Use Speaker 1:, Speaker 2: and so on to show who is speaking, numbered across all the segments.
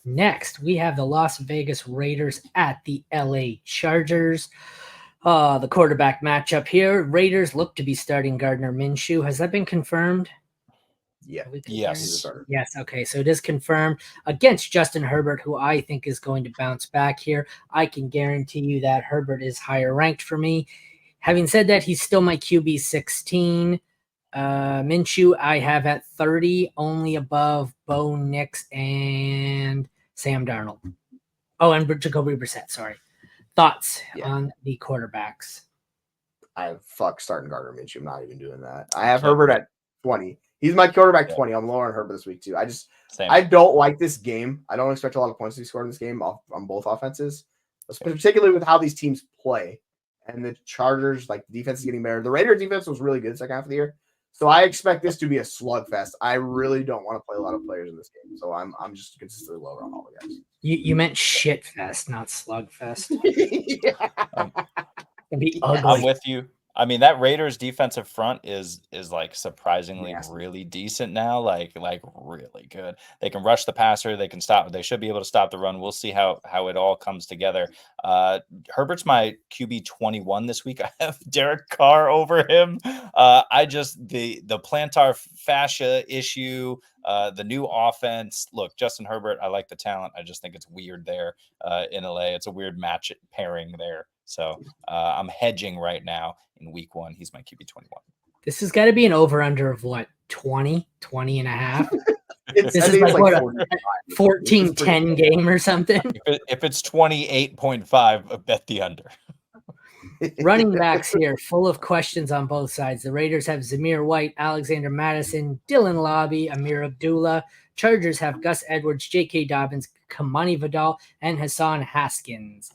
Speaker 1: Next, we have the Las Vegas Raiders at the LA Chargers. The quarterback matchup here. Raiders look to be starting Gardner Minshew. Has that been confirmed?
Speaker 2: Yeah.
Speaker 3: Yes.
Speaker 1: Yes. Okay. So it is confirmed against Justin Herbert, who I think is going to bounce back here. I can guarantee you that Herbert is higher ranked for me. Having said that, he's still my QB 16. Minshew, I have at 30, only above Bo Nix and Sam Darnold. Oh, and Jacoby Brissett. Sorry. Thoughts on the quarterbacks?
Speaker 2: I fuck starting Gardner Minshew. I'm not even doing that. I have Herbert at 20. He's my quarterback 20. I'm lower on Herbert this week too. I don't like this game. I don't expect a lot of points to be scored in this game on both offenses, particularly with how these teams play. And the Chargers, like, the defense is getting better. The Raiders defense was really good the second half of the year. So I expect this to be a slugfest. I really don't want to play a lot of players in this game. So I'm just consistently lower on all the guys.
Speaker 1: You meant shit fest, not slugfest.
Speaker 2: Yeah.
Speaker 1: It'd be ugly.
Speaker 3: I'm with you. I mean, that Raiders defensive front is like surprisingly really decent now, like really good. They can rush the passer, they can stop. They should be able to stop the run. We'll see how it all comes together. Herbert's my QB 21 this week. I have Derek Carr over him. I just the plantar fascia issue, the new offense. Look, Justin Herbert, I like the talent. I just think it's weird there in LA. It's a weird match pairing there. So I'm hedging right now in week 1. He's my QB 21.
Speaker 1: This has got to be an over-under of what, 20 and a half?
Speaker 2: This
Speaker 1: is like what, a 14-10 game or something?
Speaker 3: If it's 28.5, bet the under.
Speaker 1: Running backs here, full of questions on both sides. The Raiders have Zamir White, Alexander Madison, Dylan Lobby, Amir Abdullah. Chargers have Gus Edwards, J.K. Dobbins, Kamani Vidal, and Hassan Haskins.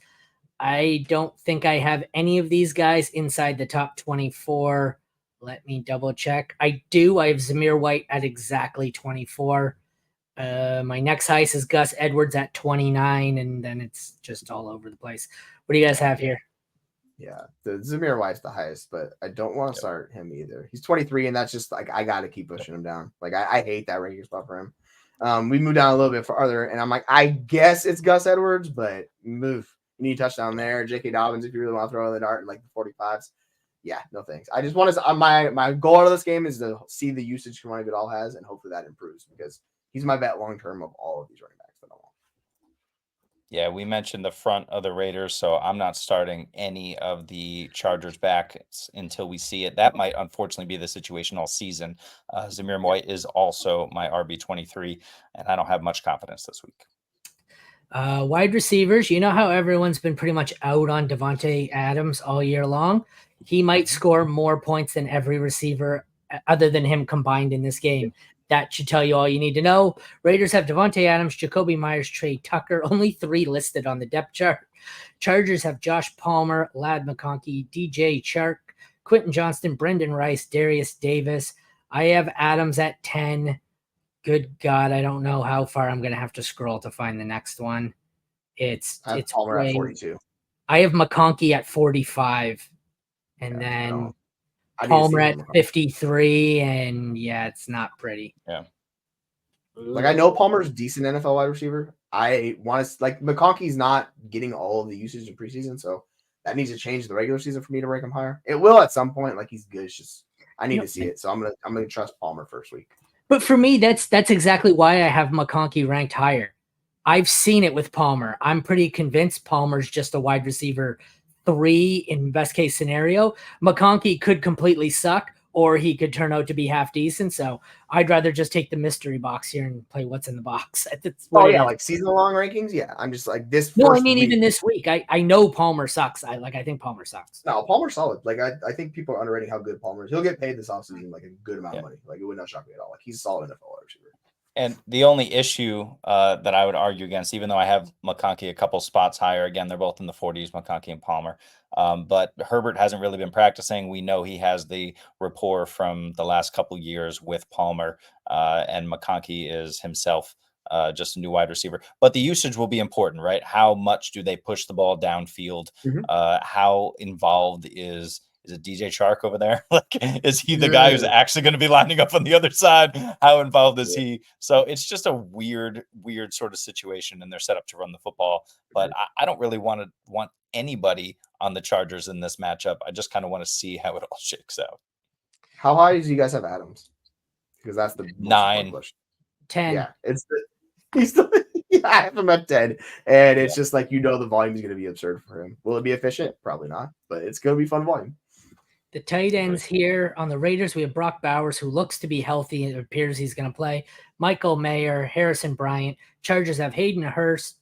Speaker 1: I don't think I have any of these guys inside the top 24. Let me double check. I do. I have Zamir White at exactly 24. My next highest is Gus Edwards at 29, and then it's just all over the place. What do you guys have here?
Speaker 2: Yeah, the Zamir White's the highest, but I don't want to start him either. He's 23, and that's just like I got to keep pushing him down. Like I hate that regular spot for him. We moved down a little bit farther, and I'm like, I guess it's Gus Edwards, but move. You need a touchdown there. J.K. Dobbins, if you really want to throw in the dart in like the 45s. Yeah, no thanks. I just want to my goal out of this game is to see the usage Kamani Vidal has, and hopefully that improves because he's my bet long term of all of these running backs that I want.
Speaker 3: Yeah, we mentioned the front of the Raiders, so I'm not starting any of the Chargers backs until we see it. That might unfortunately be the situation all season. Zamir White is also my RB23, and I don't have much confidence this week.
Speaker 1: Wide receivers, you know how everyone's been pretty much out on Devontae Adams all year long? He might score more points than every receiver other than him combined in this game. That should tell you all you need to know. Raiders have Devontae Adams, Jacoby Myers, Trey Tucker, only 3 listed on the depth chart. Chargers have Josh Palmer, Ladd McConkey, DJ Chark, Quentin Johnston, Brendan Rice, Darius Davis. I have Adams at 10. Good God, I don't know how far I'm going to have to scroll to find the next one. It's
Speaker 2: Palmer at 42.
Speaker 1: I have McConkey at 45, and then Palmer at 53, and yeah, it's not pretty.
Speaker 3: Yeah.
Speaker 2: Like, I know Palmer's a decent NFL wide receiver. I want to, like, McConkey's not getting all of the usage in preseason, so that needs to change the regular season for me to rank him higher. It will at some point. Like, he's good. It's just I need to see it, so I'm gonna trust Palmer first week.
Speaker 1: But for me, that's exactly why I have McConkey ranked higher. I've seen it with Palmer. I'm pretty convinced Palmer's just a wide receiver 3 in best case scenario. McConkey could completely suck, or he could turn out to be half decent. So I'd rather just take the mystery box here and play what's in the box.
Speaker 2: Like season long rankings. Yeah, I'm just like this.
Speaker 1: No, I mean even this week. I know Palmer sucks. I think Palmer sucks.
Speaker 2: No, Palmer's solid. Like I think people are underrating how good Palmer is. He'll get paid this offseason like a good amount of money. Like it would not shock me at all. Like he's a solid NFL wide receiver.
Speaker 3: And the only issue that I would argue against, even though I have McConkey a couple spots higher, again, they're both in the 40s, McConkey and Palmer. But Herbert hasn't really been practicing. We know he has the rapport from the last couple years with Palmer, and McConkey is himself just a new wide receiver. But the usage will be important, right? How much do they push the ball downfield?
Speaker 2: Mm-hmm.
Speaker 3: How involved is is it DJ Chark over there? Like, is he the guy who's actually going to be lining up on the other side? How involved is he? So it's just a weird sort of situation, and they're set up to run the football. But I don't really want anybody on the Chargers in this matchup. I just kind of want to see how it all shakes out.
Speaker 2: How high do you guys have Adams? Because that's the
Speaker 3: 9,
Speaker 1: 10.
Speaker 2: Yeah, he's still I have him at 10, and it's just like, the volume is going to be absurd for him. Will it be efficient? Probably not, but it's going to be fun volume.
Speaker 1: The tight ends here on the Raiders, we have Brock Bowers, who looks to be healthy. It appears he's going to play. Michael Mayer, Harrison Bryant. Chargers have Hayden Hurst,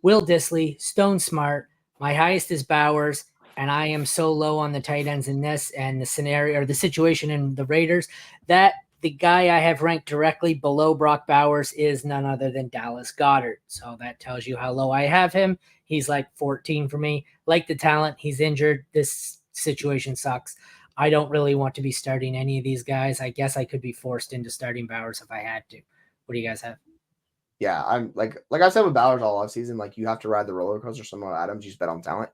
Speaker 1: Will Dissly, Stone Smart. My highest is Bowers, and I am so low on the tight ends in this and the scenario or the situation in the Raiders that the guy I have ranked directly below Brock Bowers is none other than Dallas Goedert. So that tells you how low I have him. He's like 14 for me. Like the talent, he's injured. This situation sucks. I don't really want to be starting any of these guys. I guess I could be forced into starting Bowers if I had to. What do you guys have?
Speaker 2: Yeah, I'm like I said with Bowers all offseason, like you have to ride the roller coaster. Someone Adams, you just bet on talent.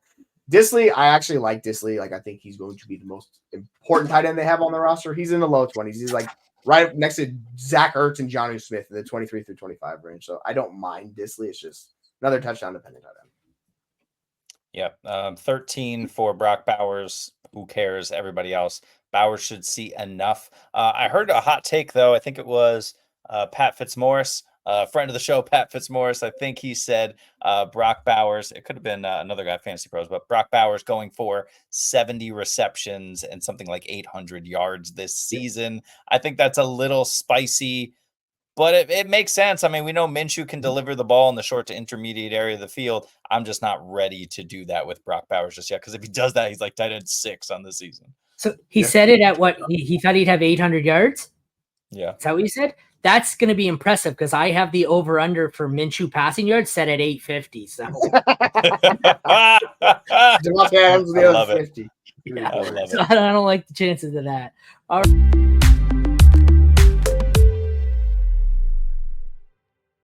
Speaker 2: Dissly, I actually like Dissly. Like I think he's going to be the most important tight end they have on the roster. He's in the low 20s. He's like right next to Zach Ertz and Jonnu Smith in the 23 through 25 range. So I don't mind Dissly. It's just another touchdown dependent tight end.
Speaker 3: Yeah, 13 for Brock Bowers. Who cares? Everybody else. Bowers should see enough. I heard a hot take, though. I think it was Pat Fitzmaurice, friend of the show, Pat Fitzmaurice. I think he said Brock Bowers. It could have been another guy, Fantasy Pros, but Brock Bowers going for 70 receptions and something like 800 yards this season. I think that's a little spicy. But it makes sense. I mean, we know Minshew can deliver the ball in the short to intermediate area of the field. I'm just not ready to do that with Brock Bowers just yet, because if he does that, he's like tight end 6 on the season.
Speaker 1: So he said it at what? He thought he'd have 800 yards?
Speaker 3: Yeah.
Speaker 1: Is that what you said? That's going to be impressive because I have the over-under for Minshew passing yards set at 850. So
Speaker 3: I love it.
Speaker 1: Yeah.
Speaker 3: I love it.
Speaker 1: So I don't like the chances of that. All right.